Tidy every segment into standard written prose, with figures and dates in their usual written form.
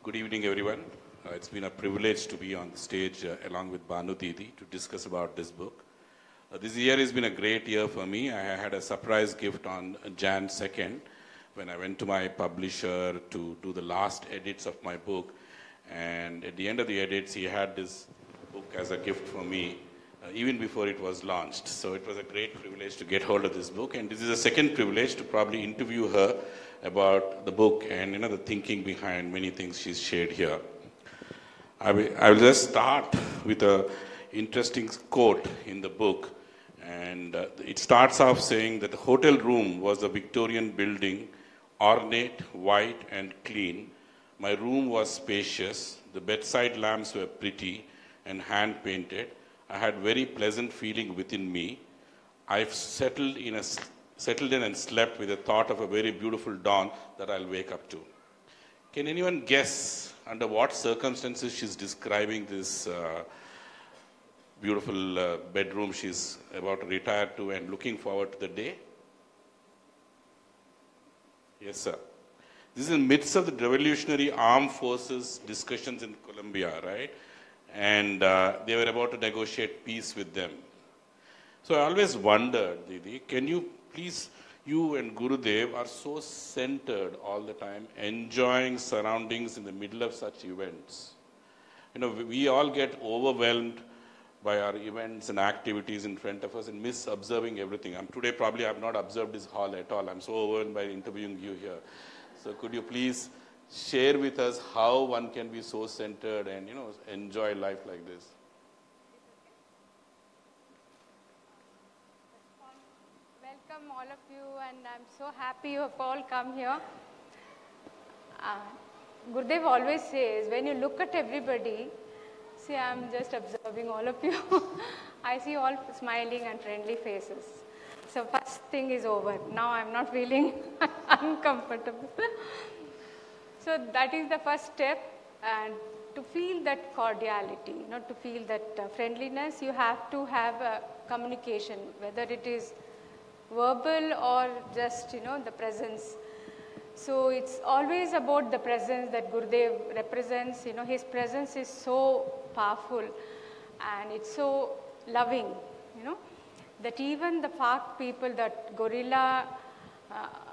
Good evening, everyone. It's been a privilege to be on the stage along with Bhanumati to discuss about this book. This year has been a great year for me. I had a surprise gift on Jan 2nd when I went to my publisher to do the last edits of my book. And at the end of the edits, he had this book as a gift for me, even before it was launched. So it was a great privilege to get hold of this book. And this is a second privilege to probably interview her about the book and the thinking behind many things she's shared here. I will just start with an interesting quote in the book. And it starts off saying that the hotel room was a Victorian building, ornate, white, and clean. My room was spacious. The bedside lamps were pretty and hand-painted. I had very pleasant feeling within me. I've settled in and slept with the thought of a very beautiful dawn that I'll wake up to. Can anyone guess under what circumstances she's describing this beautiful bedroom she's about to retire to and looking forward to the day? Yes, sir. This is in the midst of the revolutionary armed forces discussions in Colombia, right? And they were about to negotiate peace with them. So I always wondered, Didi, can you please, you and Gurudev are so centered all the time, enjoying surroundings in the middle of such events. We all get overwhelmed by our events and activities in front of us and miss observing everything. Today probably I have not observed this hall at all. I'm so overwhelmed by interviewing you here. So could you please share with us how one can be so centered and enjoy life like this? Welcome all of you, and I'm so happy you have all come here. Gurudev always says, when you look at everybody, see, I'm just observing all of you. I see all smiling and friendly faces. So first thing is over. Now I'm not feeling uncomfortable. So that is the first step, and to feel that cordiality, to feel that friendliness, you have to have a communication, whether it is verbal or just, the presence. So it's always about the presence that Gurudev represents. His presence is so powerful and it's so loving, that even the FARC people, that guerrilla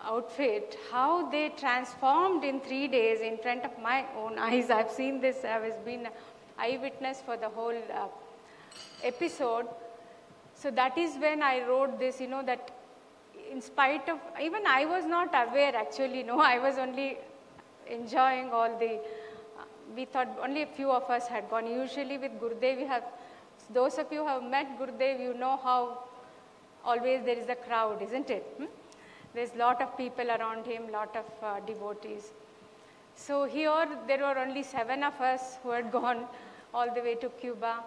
outfit, how they transformed in 3 days in front of my own eyes. I've seen this, I was been an eyewitness for the whole episode. So that is when I wrote this, that in spite of, even I was not aware actually, I was only enjoying all the, we thought only a few of us had gone. Usually with Gurudev, those of you who have met Gurudev, you know how always there is a crowd, isn't it? There's a lot of people around him, lot of devotees. So here there were only 7 of us who had gone all the way to Cuba.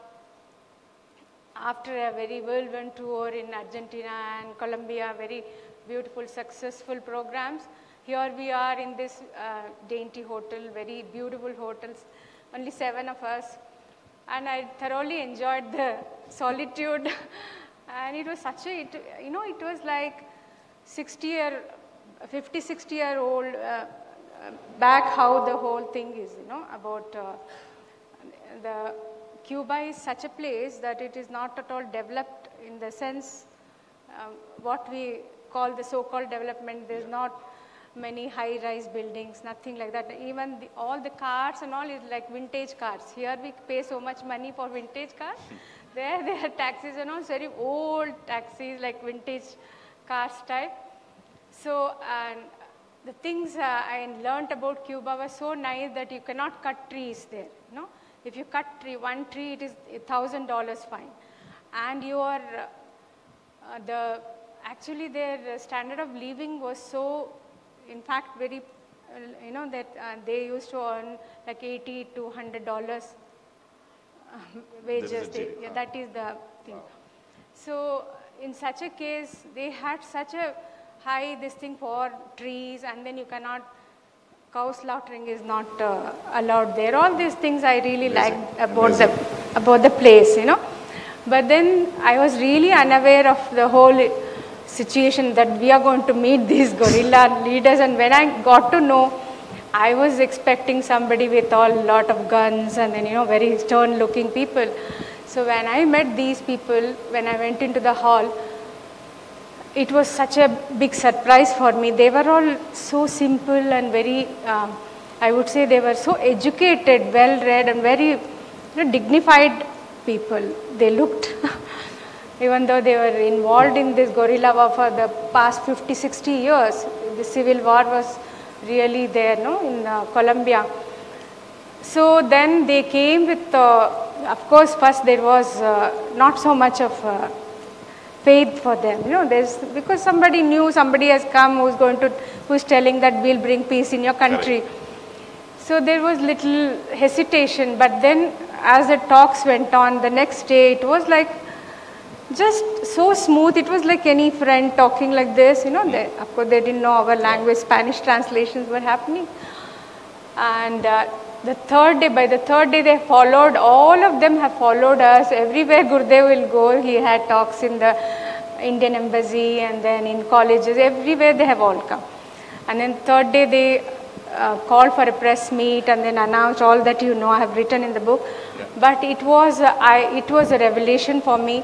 After a very whirlwind tour in Argentina and Colombia, very beautiful, successful programs, here we are in this dainty hotel, very beautiful hotels, only 7 of us. And I thoroughly enjoyed the solitude. And it was such a, it was like 50, 60-year-old back how the whole thing is, about the Cuba is such a place that it is not at all developed in the sense what we call the so-called development. There's not many high-rise buildings, nothing like that. Even all the cars and all is like vintage cars. Here we pay so much money for vintage cars. There are taxis, very old taxis like vintage cars type. So, and the things I learned about Cuba was so nice that you cannot cut trees there, If you cut one tree, it is $1,000 fine. And your, actually their standard of living was so, in fact, very, that they used to earn like $80 to $100 wages. That is the thing. Wow. So in such a case, they had such a high this thing for trees, and then you cannot, cow slaughtering is not allowed there. All these things I really liked about the place, But then I was really unaware of the whole situation that we are going to meet these guerrilla leaders, and when I got to know I was expecting somebody with a lot of guns and then, very stern looking people. So when I met these people, when I went into the hall, it was such a big surprise for me. They were all so simple and very, I would say they were so educated, well read and very dignified people. They looked, even though they were involved in this guerrilla war for the past 50, 60 years, the civil war was really there, in Colombia. So then they came with, of course, first there was not so much of faith for them, because somebody knew, somebody has come who's telling that we'll bring peace in your country. So there was little hesitation, but then as the talks went on, the next day it was like just so smooth. It was like any friend talking like this, of course they didn't know our language, Spanish translations were happening. And the third day, by the third day they followed, all of them have followed us. Everywhere Gurudev will go, he had talks in the Indian embassy and then in colleges, everywhere they have all come. And then third day they called for a press meet and then announced all that I have written in the book. Yeah. But it was a revelation for me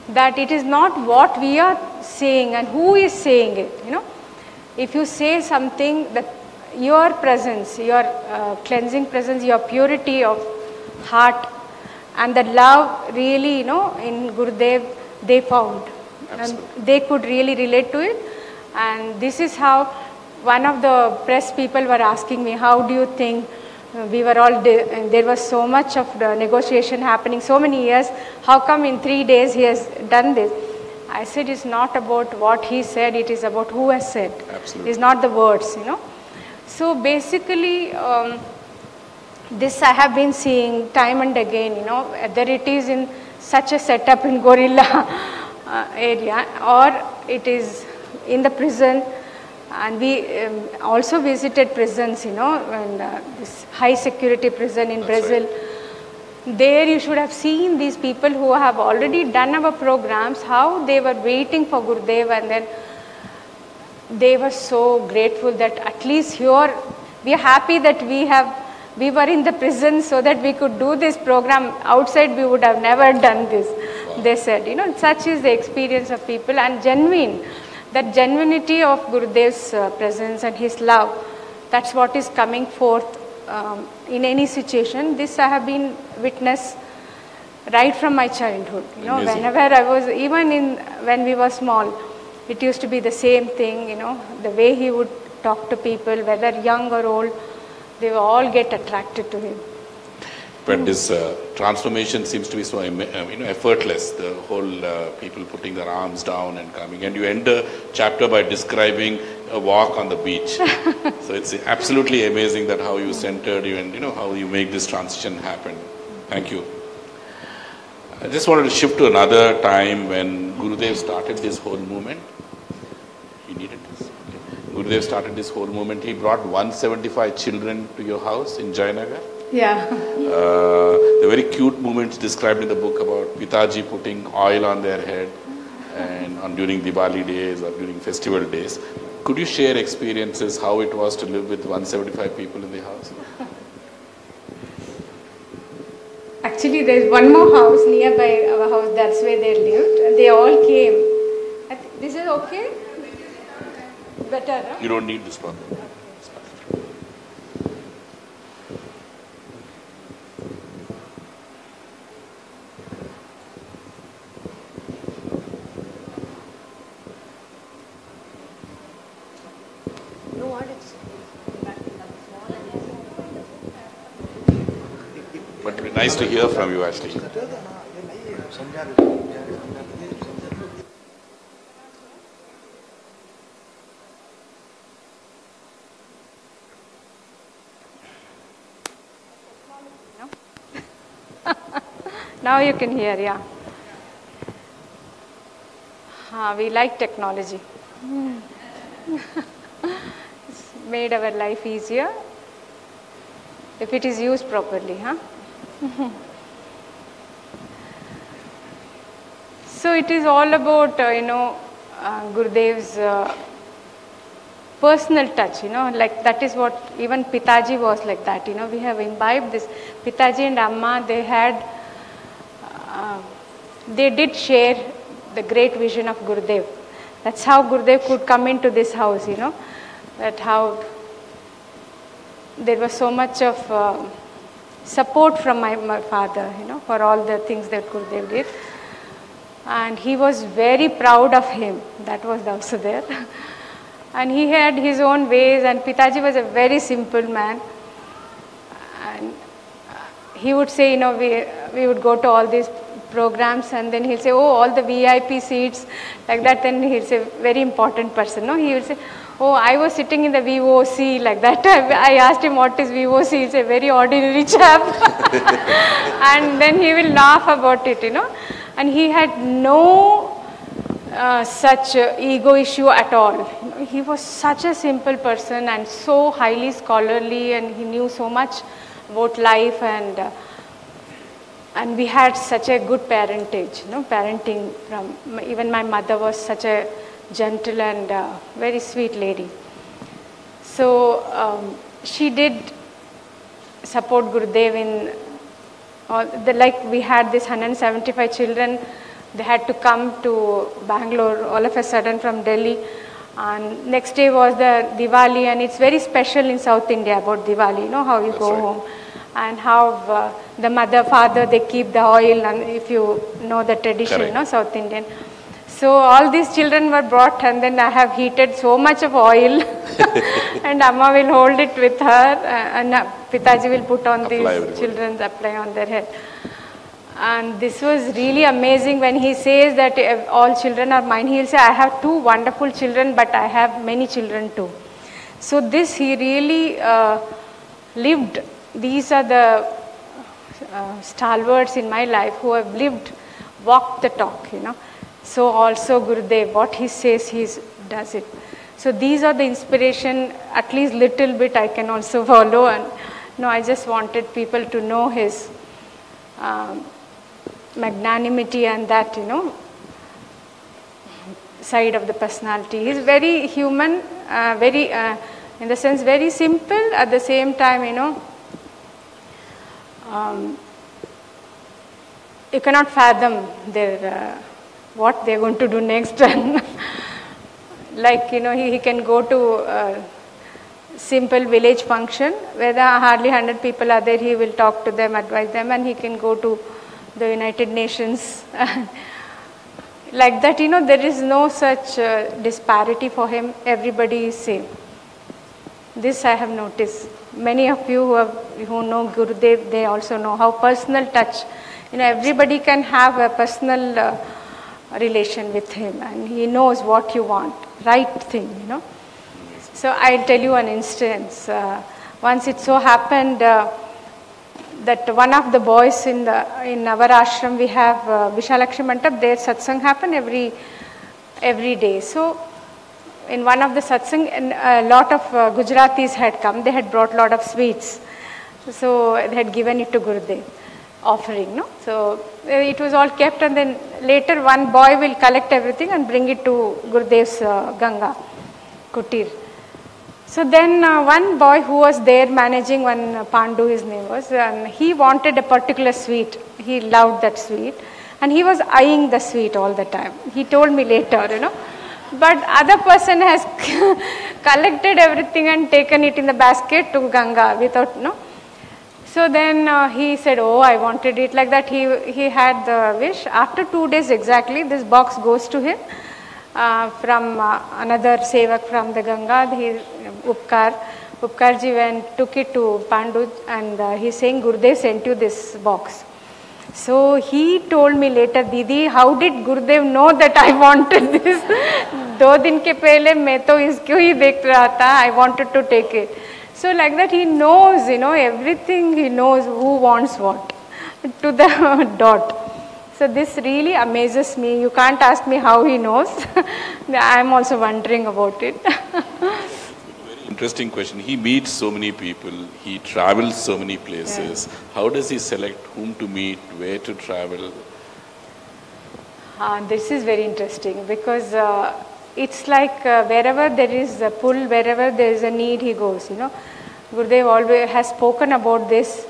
that it is not what we are saying and who is saying it, If you say something, that your presence, your cleansing presence, your purity of heart and the love really, in Gurudev, they found. Absolutely. And they could really relate to it. And this is how one of the press people were asking me, how do you think we were all, there was so much of the negotiation happening, so many years, how come in 3 days he has done this? I said, it's not about what he said, it is about who has said. Absolutely. It's not the words, So basically, this I have been seeing time and again, whether it is in such a setup in guerrilla area or it is in the prison. And we also visited prisons, and this high security prison in Brazil. Right. There you should have seen these people who have already done our programs, how they were waiting for Gurudev, and then they were so grateful that at least here, we are happy that we were in the prison so that we could do this program. Outside we would have never done this. Wow. They said, such is the experience of people and genuine. That genuinity of Gurudev's presence and his love, that's what is coming forth in any situation. This I have been witness right from my childhood. Whenever I was, even when we were small, it used to be the same thing, the way he would talk to people, whether young or old, they will all get attracted to him. But this transformation seems to be so effortless, the whole people putting their arms down and coming. And you end the chapter by describing a walk on the beach. So it's absolutely amazing that how you centered you and how you make this transition happen. Thank you. I just wanted to shift to another time when Gurudev started this whole movement. You needed this. Okay. Gurudev started this whole movement. He brought 175 children to your house in Jayanagar. Yeah. The very cute moments described in the book about Pitaji putting oil on their head and during Diwali days or during festival days. Could you share experiences how it was to live with 175 people in the house? Actually, there's one more house nearby our house, that's where they lived. They all came. This is okay? Better, huh? You don't need this one. But nice to hear from you, Ashley. Now you can hear, yeah. We like technology. It's made our life easier if it is used properly, huh? So it is all about, Gurudev's personal touch, like that is what even Pitaji was like that, we have imbibed this. Pitaji and Amma, they did share the great vision of Gurudev. That's how Gurudev could come into this house, that how there was so much of support from my father, for all the things that Gurudev did. And he was very proud of him. That was also there. And he had his own ways, and Pitaji was a very simple man. And he would say, we would go to all these programs, and then he'll say, oh, all the VIP seats, like that. Then he'll say, very important person, he will say, oh, I was sitting in the VOC, like that. I asked him, what is VOC? He's a very ordinary chap. And then he will laugh about it, And he had no such ego issue at all. He was such a simple person and so highly scholarly, and he knew so much about life, and we had such a good parentage, parenting from, even my mother was such a gentle and very sweet lady. So she did support Gurudev in like we had this 175 children. They had to come to Bangalore all of a sudden from Delhi, and next day was the Diwali, and it's very special in South India about Diwali, how you go home, and how the mother, father, they keep the oil, and if you know the tradition, South Indian. So all these children were brought, and then I have heated so much of oil and Amma will hold it with her, and Pitaji will put on these children, apply on their head. And this was really amazing when he says that all children are mine. He will say, I have 2 wonderful children, but I have many children too. So this he really lived. These are the stalwarts in my life who have lived, walked the talk, So also Gurudev, what he says, he does it. So these are the inspiration, at least little bit I can also follow. And I just wanted people to know his magnanimity and that, side of the personality. He's very human, very, in the sense, very simple. At the same time, you cannot fathom their what they're going to do next. Like, he can go to a simple village function where hardly 100 people are there. He will talk to them, advise them, and he can go to the United Nations. Like that, there is no such disparity for him. Everybody is same. This I have noticed. Many of you who know Gurudev, they also know how personal touch. Everybody can have a personal relation with him, and he knows what you want, right thing, So I'll tell you an instance. Once it so happened that one of the boys in our ashram, we have Vishalakshmi Mandap, there satsang happen every day. So in one of the satsang, a lot of Gujaratis had come. They had brought a lot of sweets. So they had given it to Gurudev, offering, So it was all kept, and then later one boy will collect everything and bring it to Gurudev's Ganga Kutir. So then one boy who was there managing, one Pandu his name was, he wanted a particular sweet. He loved that sweet, and he was eyeing the sweet all the time. He told me later, But other person has collected everything and taken it in the basket to Ganga without, So then he said, oh, I wanted it, like that. He had the wish. After 2 days exactly, this box goes to him from another sevak from the Ganga, Upkarji went, took it to Pandu, and he's saying, Gurudev sent you this box. So he told me later, Didi, how did Gurudev know that I wanted this? 2 दिन के पहले मैं तो इसको ही देख रहा था. I wanted to take it. So like that, he knows, everything. He knows who wants what to the dot. So this really amazes me. You can't ask me how he knows. I am also wondering about it. Very interesting question. He meets so many people. He travels so many places. Yeah. How does he select whom to meet, where to travel? This is very interesting because it's like wherever there is a pull, wherever there is a need, he goes, you know. Gurudev always has spoken about this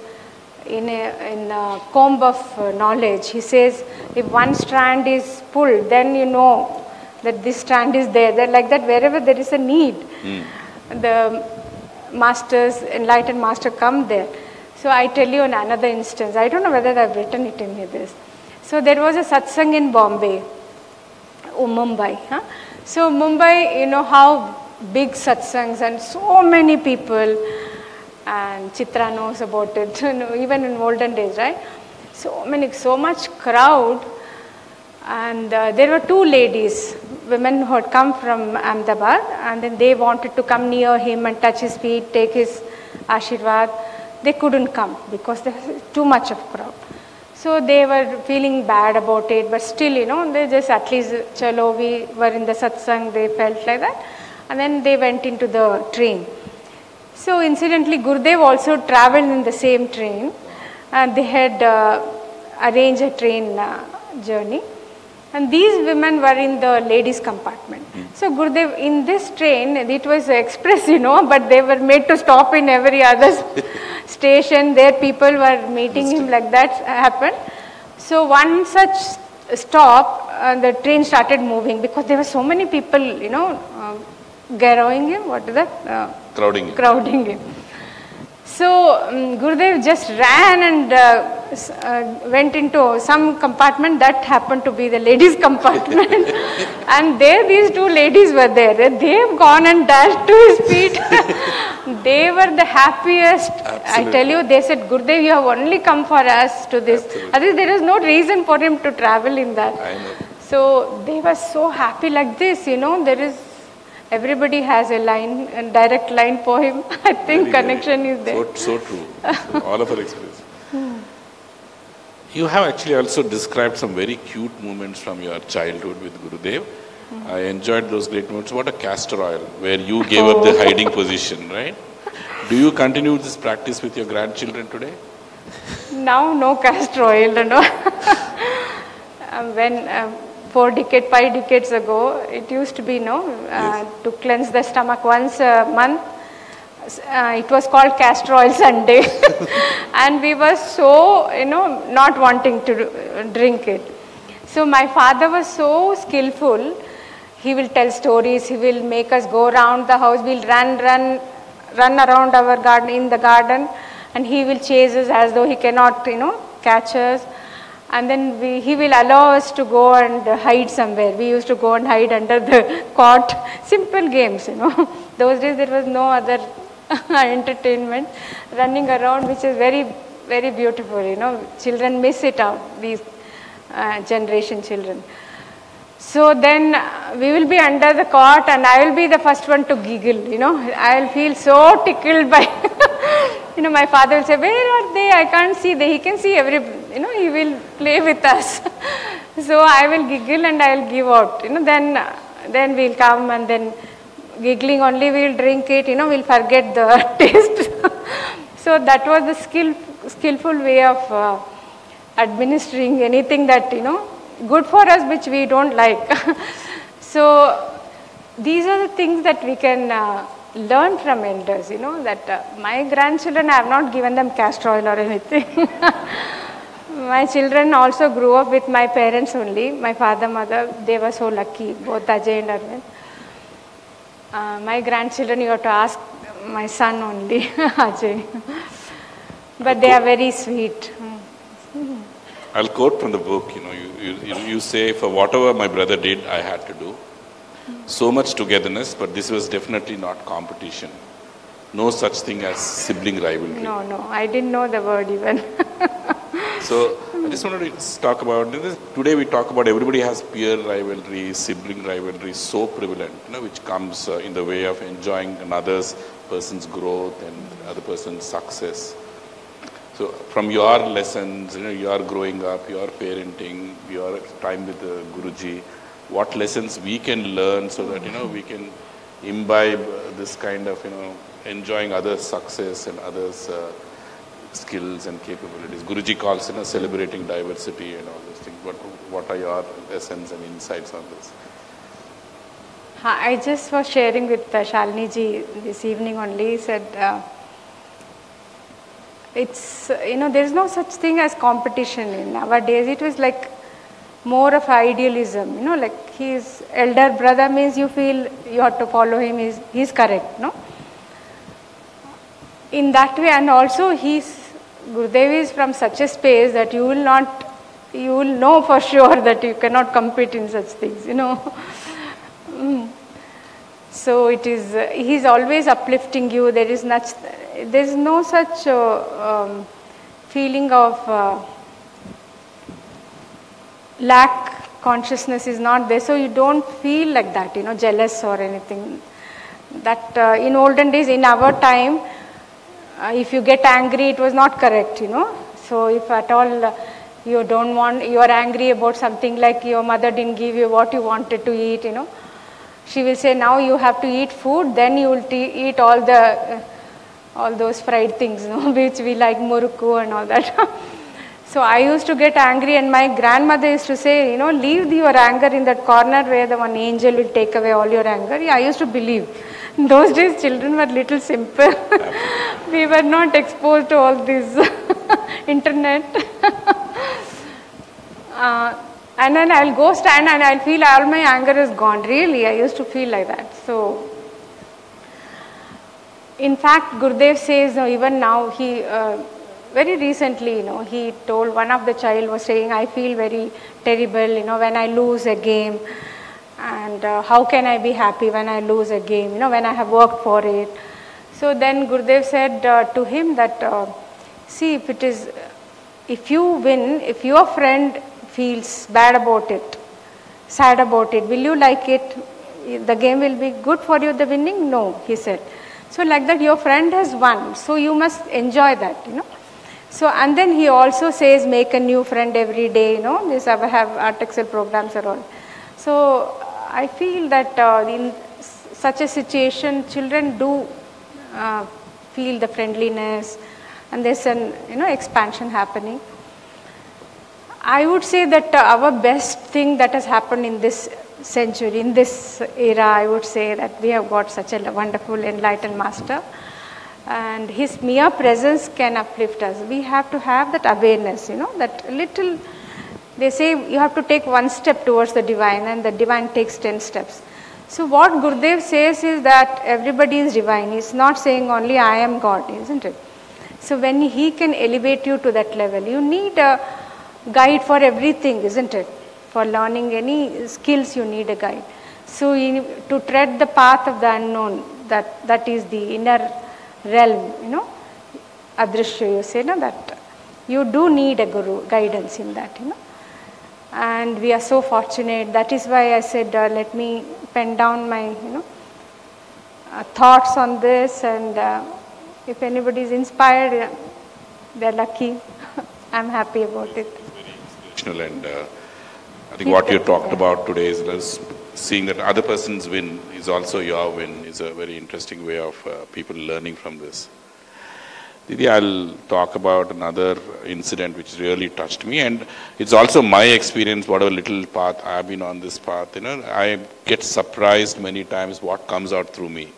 in a comb of knowledge. He says, if one strand is pulled, then you know that this strand is there. That like that, wherever there is a need, the masters, enlightened master come there. So I tell you another instance. I don't know whether I've written it in this. So there was a satsang in Bombay, Mumbai. Huh? So Mumbai, you know how big satsangs and so many people, and Chitra knows about it, you know, even in olden days, right? So much crowd. And there were two ladies, women who had come from Ahmedabad, and then they wanted to come near him and touch his feet, take his Ashirwad. They couldn't come because there was too much of crowd. So they were feeling bad about it, but still, you know, they just at least, chalo, we were in the satsang, they felt like that. And then they went into the train. So incidentally, Gurudev also traveled in the same train, and they had arranged a train journey. And these women were in the ladies' compartment. So Gurudev, in this train, it was express, you know, but they were made to stop in every other station. There people were meeting him, like that happened. So one such stop, the train started moving because there were so many people, you know, garrowing him, what is that? Crowding him. So Gurudev just ran and went into some compartment that happened to be the ladies' compartment. And there these two ladies were there. They have gone and dashed to his feet. They were the happiest. Absolutely. I tell you, they said, Gurudev, you have only come for us to this. Otherwise, there is no reason for him to travel in that. I know. So they were so happy like this, you know, there is, everybody has a line, a direct line for him. I think connection is there. So true. All of our experience. You have actually also described some very cute moments from your childhood with Gurudev. I enjoyed those great moments. What a castor oil, where you gave up the hiding position, right? Do you continue this practice with your grandchildren today? Now, no castor oil, you know. When 5 decades ago, it used to be, yes, to cleanse the stomach once a month. It was called castor oil Sunday. And we were so, not wanting to drink it. So my father was so skillful. He will tell stories. He will make us go around the house. We'll run around our garden, in the garden. And he will chase us as though he cannot, catch us. And then he will allow us to go and hide somewhere. We used to go and hide under the cot. Simple games, Those days there was no other entertainment. Running around, which is very, very beautiful, Children miss it out, these generation children. So then we will be under the cot and I will be the first one to giggle, I will feel so tickled by, my father will say, where are they? I can't see them. He can see he will play with us. So I will giggle and I will give out, then we'll come and then giggling only we'll drink it, we'll forget the taste. So that was the skillful way of administering anything that, good for us, which we don't like. So these are the things that we can learn from elders, that my grandchildren, I have not given them castor oil or anything. My children also grew up with my parents only, my father, mother. They were so lucky, both Ajay and Arvind. My grandchildren, you have to ask my son only, Ajay. But they are very sweet. I'll quote from the book, you say, for whatever my brother did, I had to do. So much togetherness, but this was definitely not competition. No such thing as sibling rivalry. No, I didn't know the word even. So I just wanted to talk about this. Today we talk about everybody has peer rivalry, sibling rivalry, so prevalent, which comes in the way of enjoying another person's growth and other person's success. So from your lessons, your growing up, your parenting, your time with the Guruji, what lessons we can learn so that, we can imbibe this kind of, enjoying others' success and others' skills and capabilities. Guruji calls, celebrating diversity and all those things. But what are your lessons and insights on this? I just was sharing with Shalini ji this evening only, said it's, there is no such thing as competition in nowadays. It was like more of idealism, like his elder brother means you feel you have to follow him, he's correct, no? In that way, and also Gurudev is from such a space that you will know for sure that you cannot compete in such things, So it is, he's always uplifting you. There is no such feeling of lack consciousness is not there. So you don't feel like that, jealous or anything. That in olden days, in our time, if you get angry, it was not correct, So if at all you are angry about something like your mother didn't give you what you wanted to eat, she will say, now you have to eat food, then you will eat all those fried things, which we like, murukku and all that. So I used to get angry, and my grandmother used to say, leave your anger in that corner where the one angel will take away all your anger. Yeah, I used to believe. In those days, children were little simple. We were not exposed to all this internet. And then I'll go stand and I'll feel all my anger is gone. Really, I used to feel like that. So, in fact, Gurudev says, even now, he very recently, he told one of the child was saying, I feel very terrible, when I lose a game. And how can I be happy when I lose a game, when I have worked for it. So then Gurudev said to him that, see, if you win, if your friend feels bad about it, sad about it, will you like it? The game will be good for you, the winning? No, he said. So like that, your friend has won, so you must enjoy that, So, and then he also says, make a new friend every day, this I have Art Excel programs are all. So, I feel that in such a situation, children do feel the friendliness, and there's an expansion happening. I would say that our best thing that has happened in this century, in this era, I would say that we have got such a wonderful enlightened master, and his mere presence can uplift us. We have to have that awareness, that little. They say you have to take one step towards the divine, and the divine takes 10 steps. So what Gurudev says is that everybody is divine. He's not saying only I am God, isn't it? So when he can elevate you to that level, you need a guide for everything, isn't it? For learning any skills, you need a guide. So to tread the path of the unknown, that is the inner realm, adrishya, you say, that you do need a guru guidance in that, And we are so fortunate. That is why I said, let me pen down my, thoughts on this. And if anybody is inspired, they're lucky. I'm happy about it. Very inspirational, and I think what you talked about today is seeing that other person's win is also your win is a very interesting way of people learning from this. Didi, I'll talk about another incident which really touched me, and it's also my experience, whatever little path I've been on this path, I get surprised many times what comes out through me.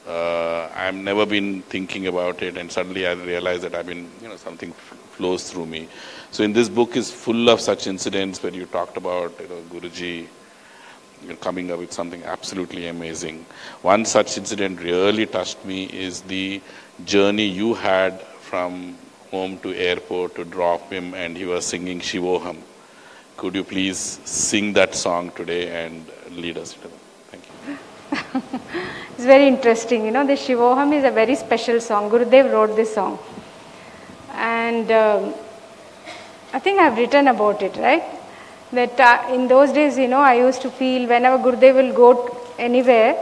I've never been thinking about it, and suddenly I realize that I've been, something flows through me. So in this book is full of such incidents where you talked about, Guruji, coming up with something absolutely amazing. One such incident really touched me is the journey you had from home to airport to drop him, and he was singing Shivoham. Could you please sing that song today and lead us to that? Thank you. It's very interesting. The Shivoham is a very special song. Gurudev wrote this song. And I think I've written about it, right? That in those days, I used to feel whenever Gurudev will go anywhere,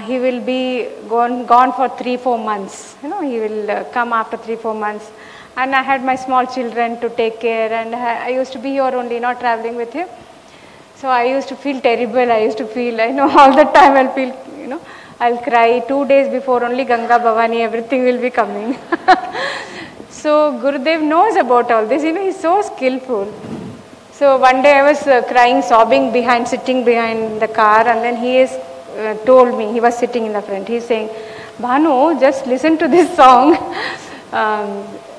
he will be gone for 3-4 months. He will come after 3-4 months. And I had my small children to take care, and I used to be here only, not traveling with him. So I used to feel terrible. I used to feel, all the time I'll feel, I'll cry. 2 days before only Ganga Bhavani, everything will be coming. So Gurudev knows about all this. He's so skillful. So one day I was crying, sobbing sitting behind the car, and then he is told me, he was sitting in the front, he's saying, Bhanu, just listen to this song.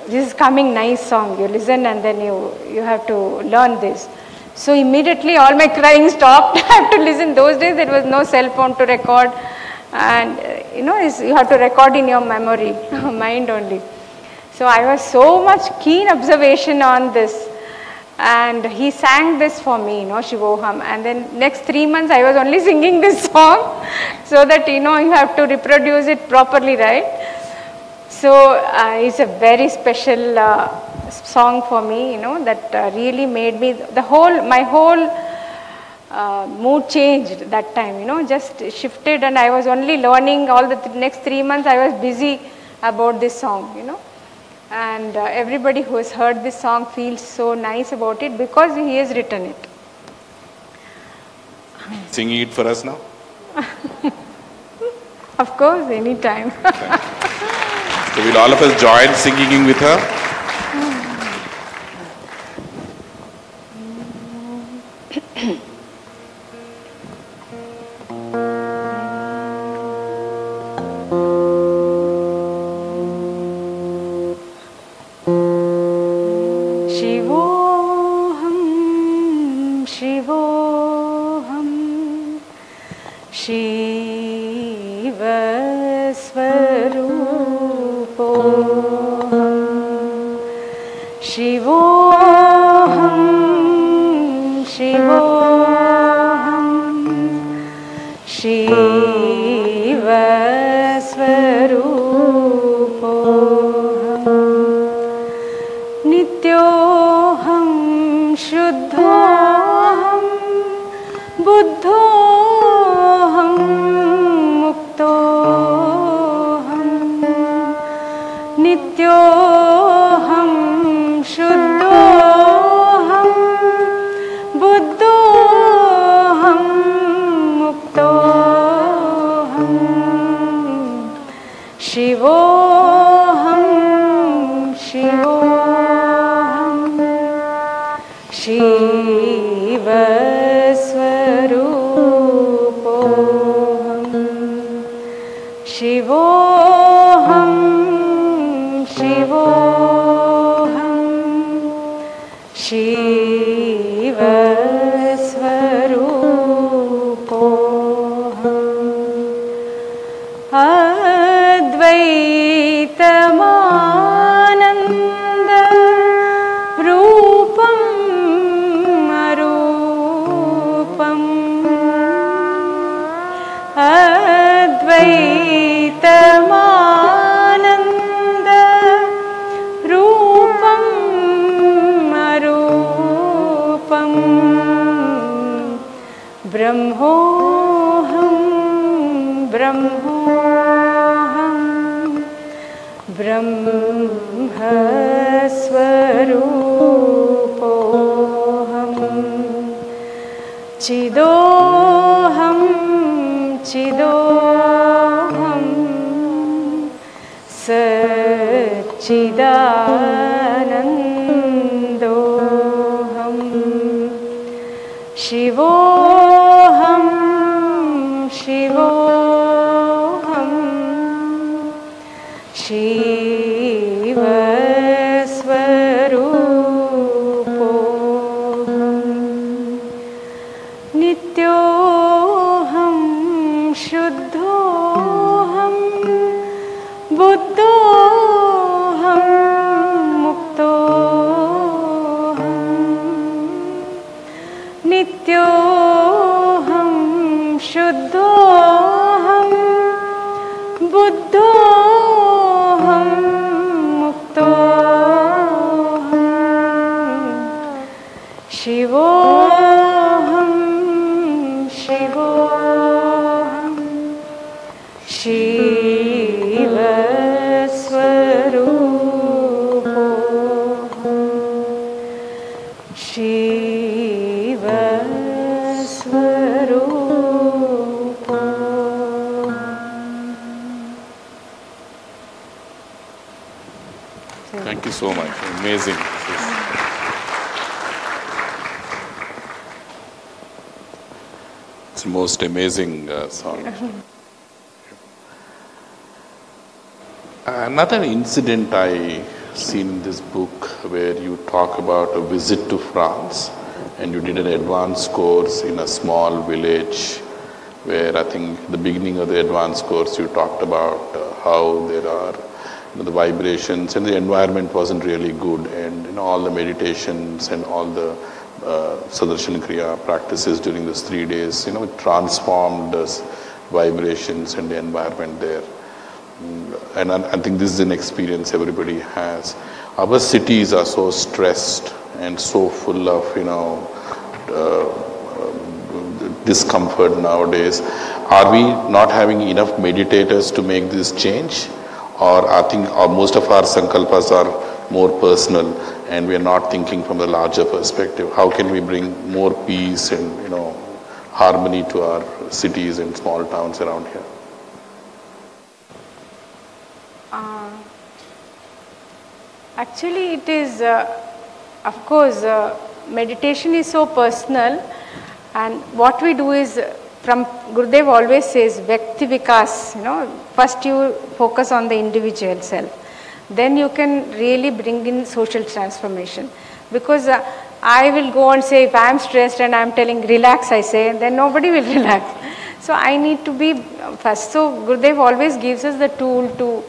This is coming nice song, you listen and then you have to learn this. So immediately all my crying stopped. I have to listen. Those days there was no cell phone to record, and you have to record in your memory, mind only. So I was so much keen observation on this, and he sang this for me, Shivoham, and then next 3 months I was only singing this song, so that you have to reproduce it properly, right? So it's a very special song for me, that really made me, my whole mood changed that time, just shifted, and I was only learning all the next 3 months. I was busy about this song, and everybody who has heard this song feels so nice about it because he has written it. Singing it for us now? Of course, anytime. So will all of us join singing with her? Thank you so much. Amazing. It's the most amazing sound. Another incident I seen in this book where you talk about a visit to France and you did an advanced course in a small village where I think the beginning of the advanced course you talked about how there are the vibrations and the environment wasn't really good, and all the meditations and all the Sudarshan Kriya practices during those 3 days, it transformed the vibrations and the environment there. And I think this is an experience everybody has. Our cities are so stressed and so full of, discomfort nowadays. Are we not having enough meditators to make this change? Or I think most of our sankalpas are more personal and we are not thinking from a larger perspective. How can we bring more peace and, harmony to our cities and small towns around here? Actually, it is, of course, meditation is so personal, and what we do is, from Gurudev always says, Vyakti Vikas, first you focus on the individual self, then you can really bring in social transformation. Because I will go and say, if I am stressed and I am telling relax, I say, then nobody will relax. So I need to be first. So Gurudev always gives us the tool to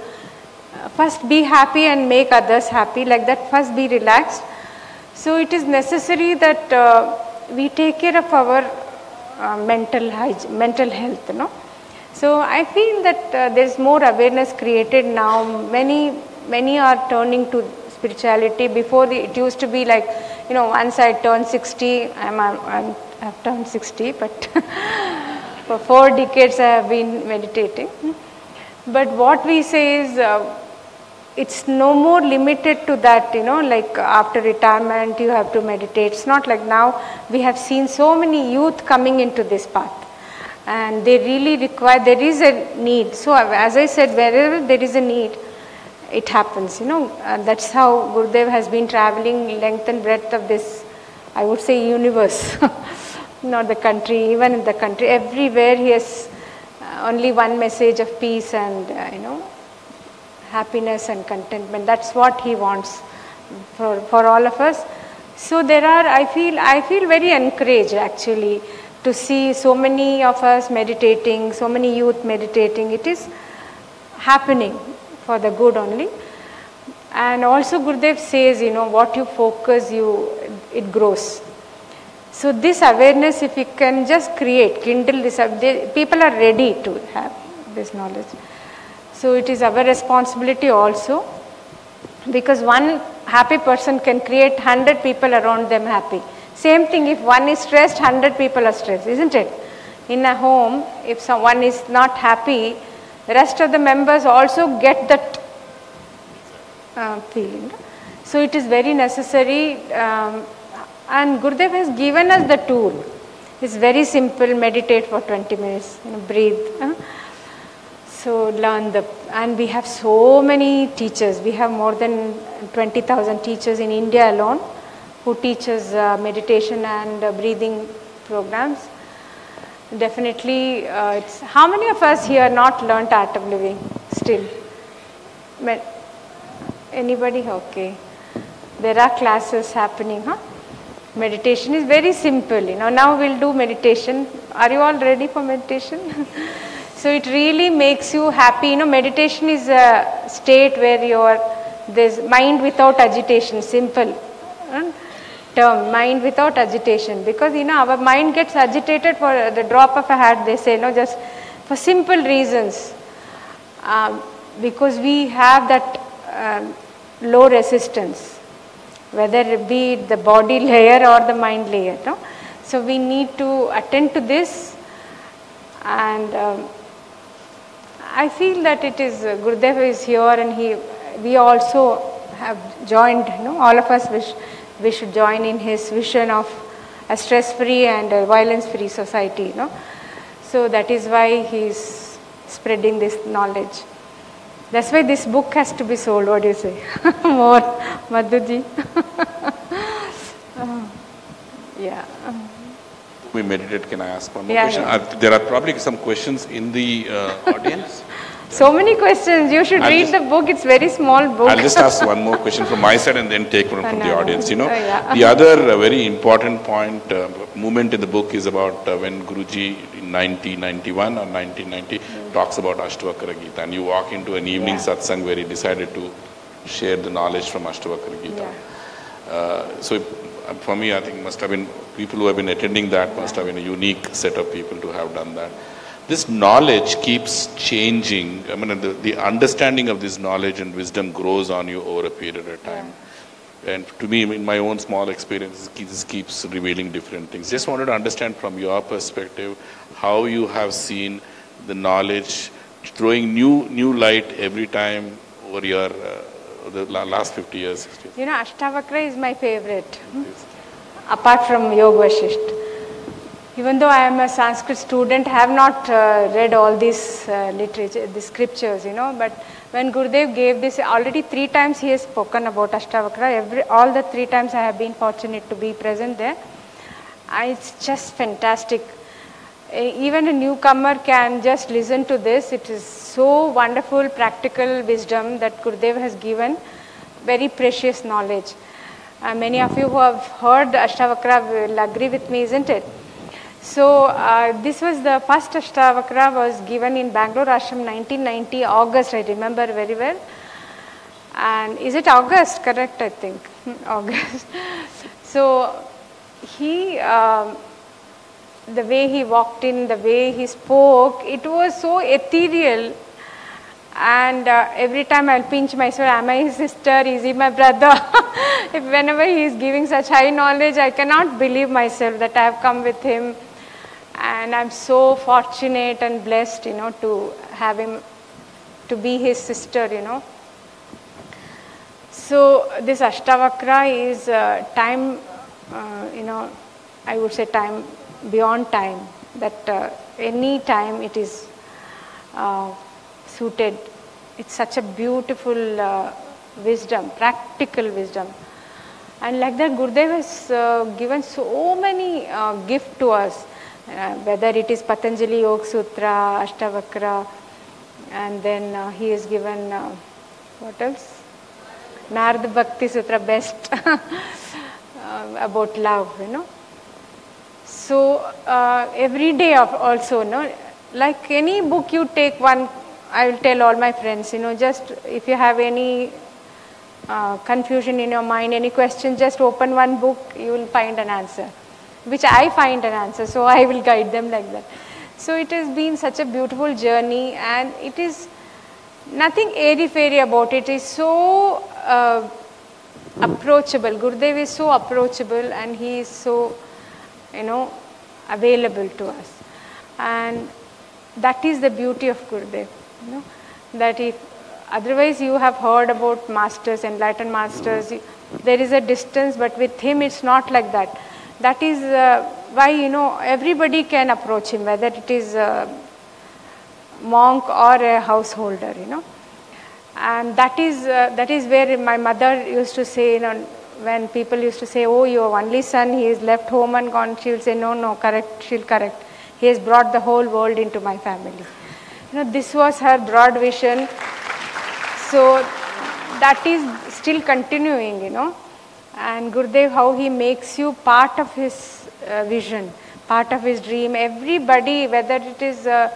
first be happy and make others happy, like that. First be relaxed. So it is necessary that we take care of our mental health, So I feel that there is more awareness created now. Many are turning to spirituality. Before it used to be like, once I turned 60, I've turned 60, but for 4 decades I have been meditating. But what we say is, it's no more limited to that, like after retirement you have to meditate. It's not like now. We have seen so many youth coming into this path and they really require, there is a need. So as I said, wherever there is a need, it happens, that's how Gurudev has been traveling length and breadth of this, I would say, universe, not the country, even in the country, everywhere he has only one message of peace and, happiness and contentment. That's what he wants for all of us. So there are, I feel very encouraged actually to see so many of us meditating, so many youth meditating. It is happening for the good only. And also Gurudev says, what you focus, it grows. So this awareness, if we can just kindle this, people are ready to have this knowledge. So it is our responsibility also, because one happy person can create 100 people around them happy. Same thing, if one is stressed, 100 people are stressed, isn't it? In a home, if someone is not happy, the rest of the members also get that feeling. So it is very necessary, and Gurudev has given us the tool. It's very simple, meditate for 20 minutes, breathe. So learn and we have so many teachers. We have more than 20,000 teachers in India alone who teach us meditation and breathing programs. Definitely, how many of us here not learnt Artofliving still? Anybody? Okay. There are classes happening, Meditation is very simple, Now we'll do meditation. Are you all ready for meditation? So it really makes you happy. Meditation is a state where there's mind without agitation, simple term, mind without agitation. Because, our mind gets agitated for the drop of a hat, they say, just for simple reasons. Because we have that low resistance, whether it be the body layer or the mind layer. So we need to attend to this, and I feel that it is, Gurudev is here, and we also have joined, all of us we should join in his vision of a stress-free and a violence-free society, So that is why he is spreading this knowledge. That's why this book has to be sold. What do you say? More, Madhuji. Yeah. We meditate. Can I ask one more Yeah, question? yeah. There are probably some questions in the audience. So many questions. You should read the book. It's very small book. I'll just ask one more question from my side and then take one from the audience. You know, yeah. the other very important point, movement in the book is about when Guruji in 1991 or 1990 talks about Ashtavakra Gita, and you walk into an evening satsang where he decided to share the knowledge from Ashtavakra Gita. So for me, I think must have been people who have been attending that must have been a unique set of people to have done that. This knowledge keeps changing. I mean, the understanding of this knowledge and wisdom grows on you over a period of time. And to me, in my own small experience, this keeps revealing different things. Just wanted to understand from your perspective how you have seen the knowledge throwing new light every time over your the last 50 years. 60 years. You know, Ashtavakra is my favorite, apart from Yoga Vasishtha. Even though I am a Sanskrit student, I have not read all these literature, the scriptures, you know, but when Gurudev gave this, already 3 times he has spoken about Ashtavakra. All the 3 times I have been fortunate to be present there. It's just fantastic. Even a newcomer can just listen to this. It is so wonderful, practical wisdom that Gurudev has given, very precious knowledge. Many of you who have heard Ashtavakra will agree with me, isn't it? So this was the first Ashtavakra was given in Bangalore Ashram 1990 August, I remember very well. And is it August? Correct, I think. August. So he, the way he walked in, the way he spoke, it was so ethereal. And every time I'll pinch myself, am I his sister? Is he my brother? If whenever he is giving such high knowledge, I cannot believe myself that I have come with him. And I'm so fortunate and blessed, you know, to have him, to be his sister, you know. So this Ashtavakra is time, you know, I would say time beyond time, that any time it is suited. It's such a beautiful wisdom, practical wisdom. And like that, Gurudev has given so many gifts to us. Whether it is Patanjali Yoga Sutra, Ashtavakra, and then he has given, what else? Narada Bhakti Sutra, best about love, you know. So every day also, no, like any book you take one, I will tell all my friends, you know, just if you have any confusion in your mind, any question, just open one book, you will find an answer. Which I find an answer, so I will guide them like that. So it has been such a beautiful journey, and it is nothing airy-fairy about it. It is so approachable. Gurudev is so approachable, and he is so, you know, available to us. And that is the beauty of Gurudev, you know, that if otherwise you have heard about masters, enlightened masters, there is a distance, but with him it's not like that. That is why, you know, everybody can approach him, whether it is a monk or a householder, you know. And that is where my mother used to say, you know, when people used to say, oh, your only son, he is left home and gone, she will say, no, correct, she'll correct. He has brought the whole world into my family. You know, this was her broad vision. So that is still continuing, you know. And Gurudev, how he makes you part of his vision, part of his dream. Everybody, whether it is a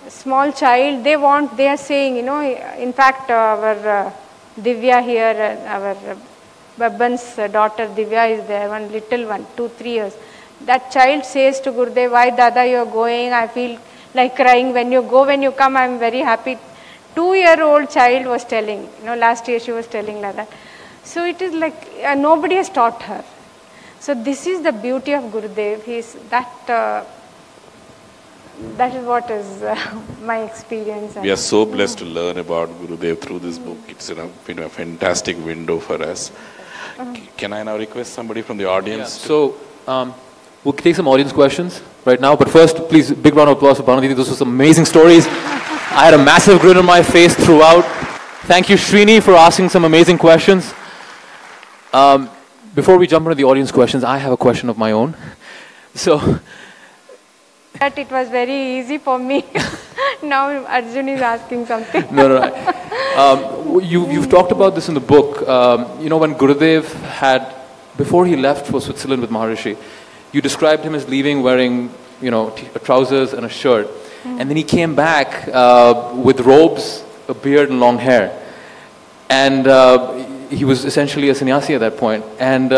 small child, they are saying, you know, in fact, our Divya here, our Babban's daughter Divya is there, one little one, 2-3 years. That child says to Gurudev, why Dada you are going? I feel like crying. When you go, when you come, I am very happy. 2-year-old child was telling, you know, last year she was telling like that. So it is like nobody has taught her. So this is the beauty of Gurudev. He is that is what is my experience. We are so blessed to learn about Gurudev through this book. It's been a fantastic window for us. Can I now request somebody from the audience? Yeah. So we'll take some audience questions right now. But first, please, big round of applause for Bhanumati. Those were some amazing stories. I had a massive grin on my face throughout. Thank you, Srini, for asking some amazing questions. Before we jump into the audience questions, I have a question of my own. So, But it was very easy for me. Now Arjun is asking something. You've talked about this in the book. When Gurudev had, before he left for Switzerland with Maharishi, you described him as leaving wearing, trousers and a shirt. And then he came back with robes, a beard and long hair. And he was essentially a sannyasi at that point. And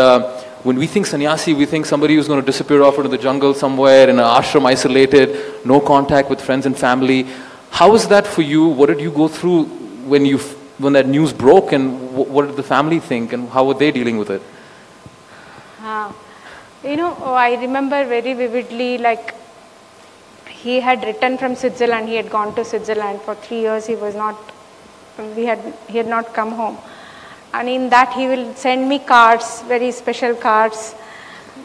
when we think sannyasi, we think somebody who's going to disappear off into the jungle somewhere in an ashram, isolated, no contact with friends and family. How was that for you? What did you go through when that news broke, and what did the family think, and how were they dealing with it? I remember very vividly, like, he had returned from Switzerland. He had gone to Switzerland for 3 years. He had not come home. And in that he will send me cards, very special cards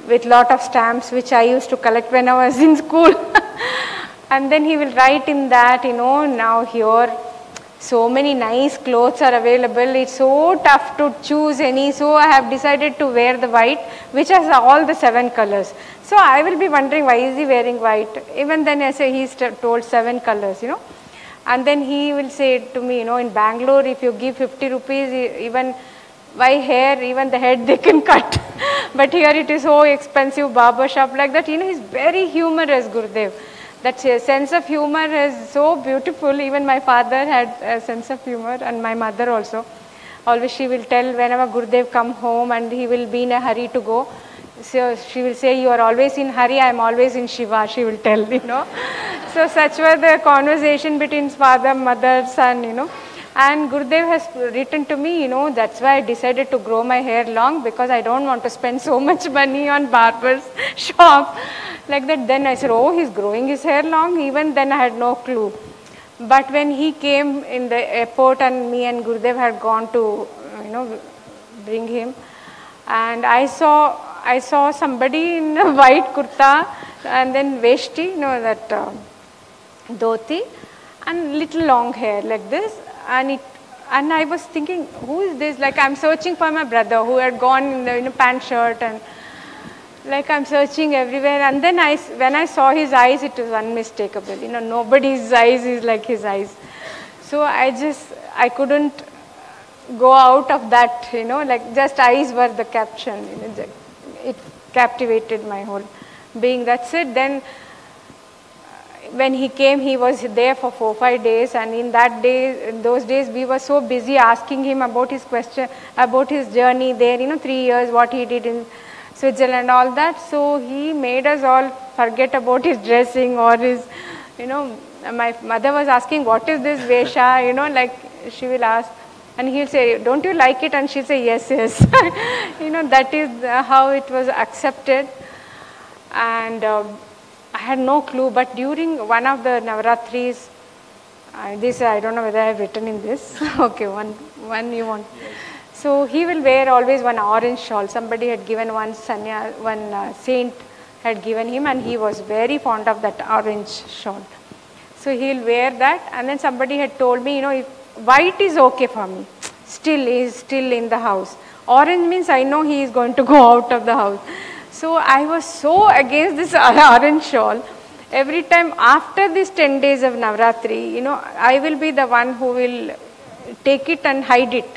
with lot of stamps, which I used to collect when I was in school. And then he will write in that, now here so many nice clothes are available. It's so tough to choose any. So I have decided to wear the white, which has all the 7 colors. So I will be wondering, why is he wearing white? Even then I say he's told 7 colors, And then he will say to me, in Bangalore, if you give 50 rupees, even by hair, even the head they can cut. But here it is so expensive, barber shop like that. He's very humorous, Gurudev. That sense of humor is so beautiful. Even my father had a sense of humor, and my mother also. Always she will tell, whenever Gurudev come home and he will be in a hurry to go, so she will say, you are always in hurry, I am always in Shiva, she will tell, So such were the conversation between father, mother, son, And Gurudev has written to me, that's why I decided to grow my hair long, because I don't want to spend so much money on barber's shop. Like that. Then I said, oh, he's growing his hair long. Even then I had no clue. But when he came in the airport and me and Gurudev had gone to, bring him, and I saw somebody in a white kurta and then veshti, that dhoti, and little long hair like this. And I was thinking, who is this? Like, I'm searching for my brother who had gone in the pant shirt, and like I'm searching everywhere. And then when I saw his eyes, it was unmistakable. Nobody's eyes is like his eyes. So I couldn't go out of that, like just eyes were the caption. It captivated my whole being. That's it. Then when he came, he was there for 4-5 days, and in those days we were so busy asking him about his about his journey there, 3 years, what he did in Switzerland, all that. So he made us all forget about his dressing or his, my mother was asking, what is this Vesha, like she will ask, and he'll say, don't you like it? And she'll say, yes, yes. That is how it was accepted. And I had no clue, but during one of the Navaratris, this I don't know whether I have written in this. Okay, one you want. So he will wear always one orange shawl. Somebody had given one saint had given him, and he was very fond of that orange shawl. So he'll wear that, and then somebody had told me, if white is okay for me. He is still in the house. Orange means I know he is going to go out of the house. So I was so against this orange shawl. Every time after these 10 days of Navratri, I will be the one who will take it and hide it.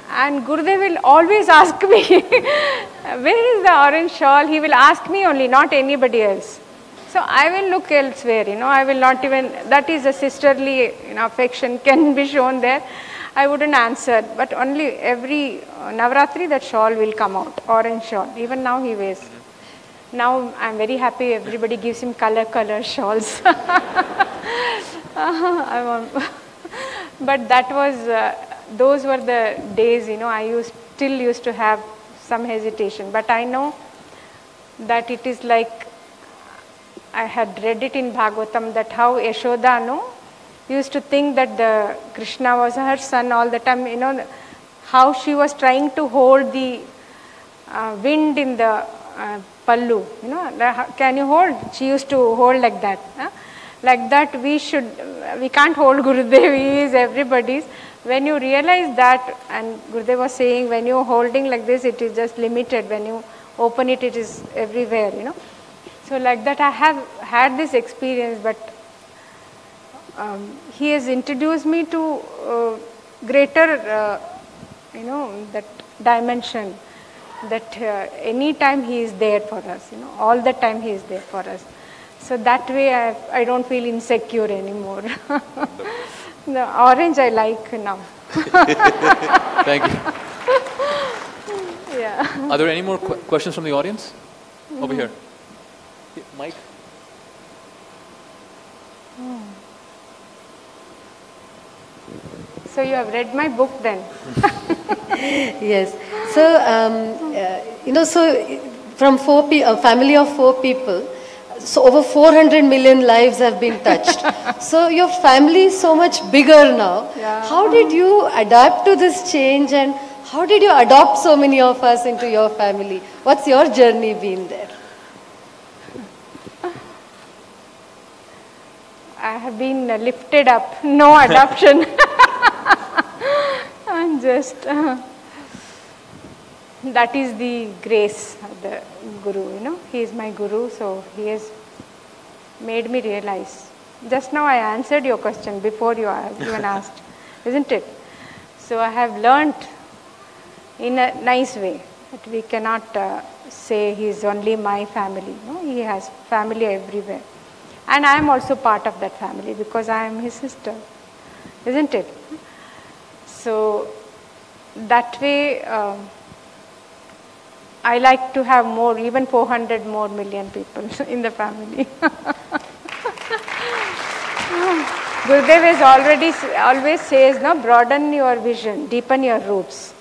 And Gurudev will always ask me, where is the orange shawl? He will ask me only, not anybody else. So I will look elsewhere, I will not even, that is a sisterly affection can be shown there. I wouldn't answer, but only every Navratri that shawl will come out, orange shawl. Even now he wears. Now I'm very happy everybody gives him color shawls. But that was, those were the days, I still used to have some hesitation. But I know that it is like, I had read it in Bhagavatam that how Yashoda, used to think that the Krishna was her son all the time, how she was trying to hold the wind in the pallu, can you hold? She used to hold like that. Like that we can't hold Gurudev, he is everybody's. When you realize that, and Gurudev was saying, when you're holding like this, it is just limited. When you open it, it is everywhere, So like that I have had this experience, but he has introduced me to greater, that dimension, that any time he is there for us, all the time he is there for us. So that way I don't feel insecure anymore. The orange I like now. Thank you. Yeah. Are there any more questions from the audience? Over here. Mike? So you have read my book then? Yes. So, so from a family of 4 people, so over 400 million lives have been touched. So your family is so much bigger now. Yeah. How did you adapt to this change, and how did you adopt so many of us into your family? What's your journey been there? I have been lifted up, no adoption. I'm just, that is the grace of the Guru, he is my Guru, so he has made me realize. Just now I answered your question before you even asked, isn't it? So I have learnt in a nice way that we cannot say he is only my family, he has family everywhere. And I am also part of that family because I am his sister, isn't it? So that way I like to have more, even 400 more million people in the family. Gurudev always says, broaden your vision, deepen your roots.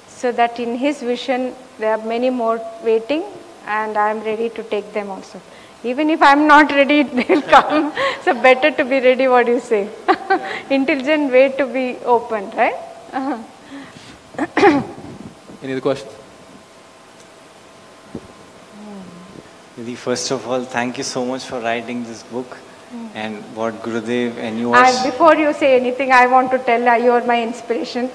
So that in his vision there are many more waiting, and I am ready to take them also. Even if I am not ready, they will come. So better to be ready, what do you say? Intelligent way to be open, right? Any other questions? First of all, thank you so much for writing this book and what Gurudev and you are. Before you say anything, I want to tell you are my inspiration.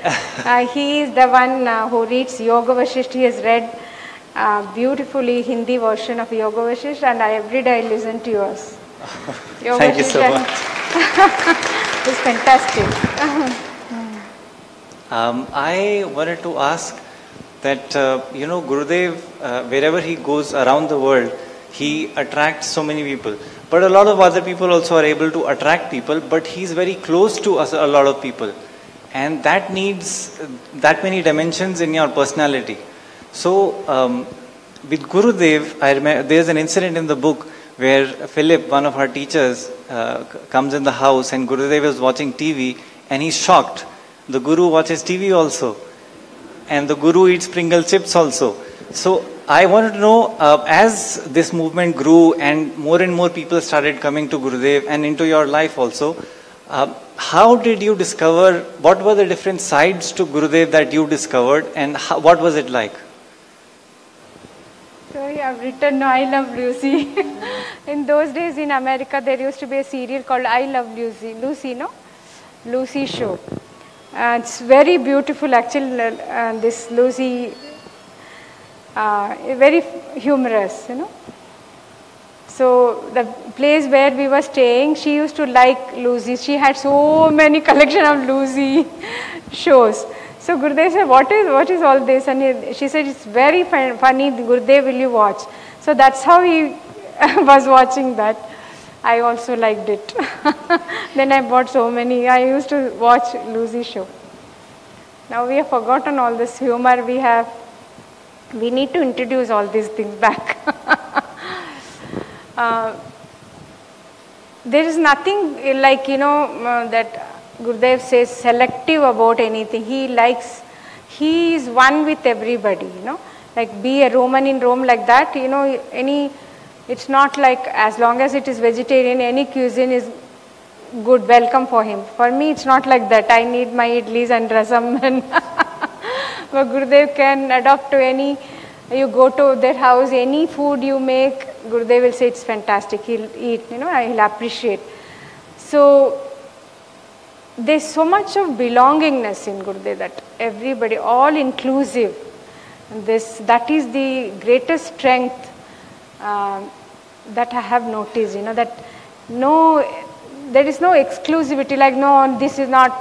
He is the one who reads Yoga Vasishtha. He has read beautifully Hindi version of Yoga Vasishtha, and every day I listen to yours. Thank you so much. It's fantastic. I wanted to ask that, Gurudev, wherever he goes around the world, he attracts so many people. But a lot of other people also are able to attract people, but he's very close to us, a lot of people. And that needs that many dimensions in your personality. So, with Gurudev, I remember there's an incident in the book where Philip, one of our teachers, comes in the house and Gurudev is watching TV and he's shocked. The Guru watches TV also. And the Guru eats Pringle chips also. So, I wanted to know, as this movement grew and more people started coming to Gurudev and into your life also, how did you discover, what were the different sides to Gurudev that you discovered, and what was it like? So you have written I Love Lucy. In those days in America there used to be a serial called I Love Lucy. Lucy show. It's very beautiful actually, this Lucy, very humorous, So the place where we were staying, she used to like Lucy. She had so many collection of Lucy shows. So Gurudev said, what is all this? And she said, it's very funny, Gurudev, will you watch? So that's how he was watching that. I also liked it. Then I bought so many. I used to watch Lucy show. Now we have forgotten all this humor we have. We need to introduce all these things back. There is nothing like, that Gurudev says selective about anything. He is one with everybody, Like be a Roman in Rome like that, it's not like as long as it is vegetarian, any cuisine is good, welcome for him. For me, it's not like that. I need my idlis and rasam. And but Gurudev can adopt to any, you go to their house, any food you make, Gurudev will say it's fantastic. He'll eat, he'll appreciate. So there's so much of belongingness in Gurudev that everybody, all inclusive. That is the greatest strength that I have noticed, that there is no exclusivity, like no, this is not,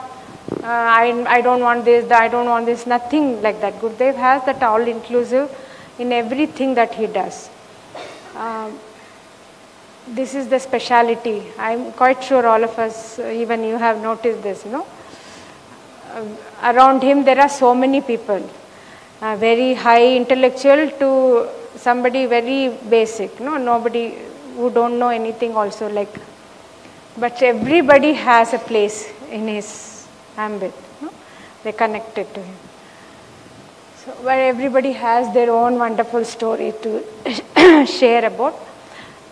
I don't want this, I don't want this, nothing like that. Gurudev has that all inclusive in everything that he does. This is the speciality. I'm quite sure all of us, even you have noticed this, around him there are so many people, very high intellectual to somebody very basic, nobody who don't know anything also, like, but everybody has a place in his ambit, they're connected to him. So, where everybody has their own wonderful story to share about.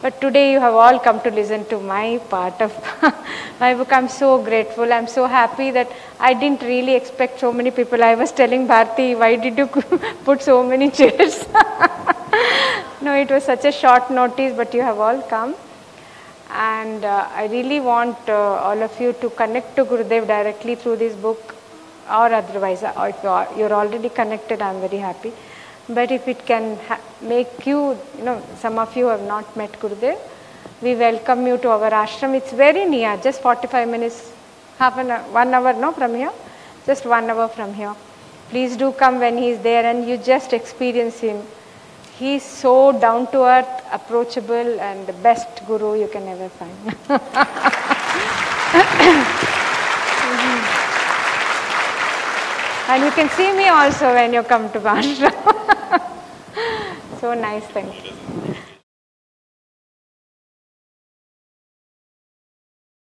But today you have all come to listen to my part of my book. I'm so grateful. I'm so happy that I didn't really expect so many people. I was telling Bharti, why did you put so many chairs? No, it was such a short notice, but you have all come. And I really want all of you to connect to Gurudev directly through this book, or otherwise, or if you're already connected, I'm very happy. But if it can make you, some of you have not met Gurudev, we welcome you to our ashram. It's very near, just 45 minutes, half an hour, 1 hour, no, from here, just 1 hour from here. Please do come when he is there and you just experience him. He is so down to earth, approachable, and the best guru you can ever find. And you can see me also when you come to ashram. So nice, thank you.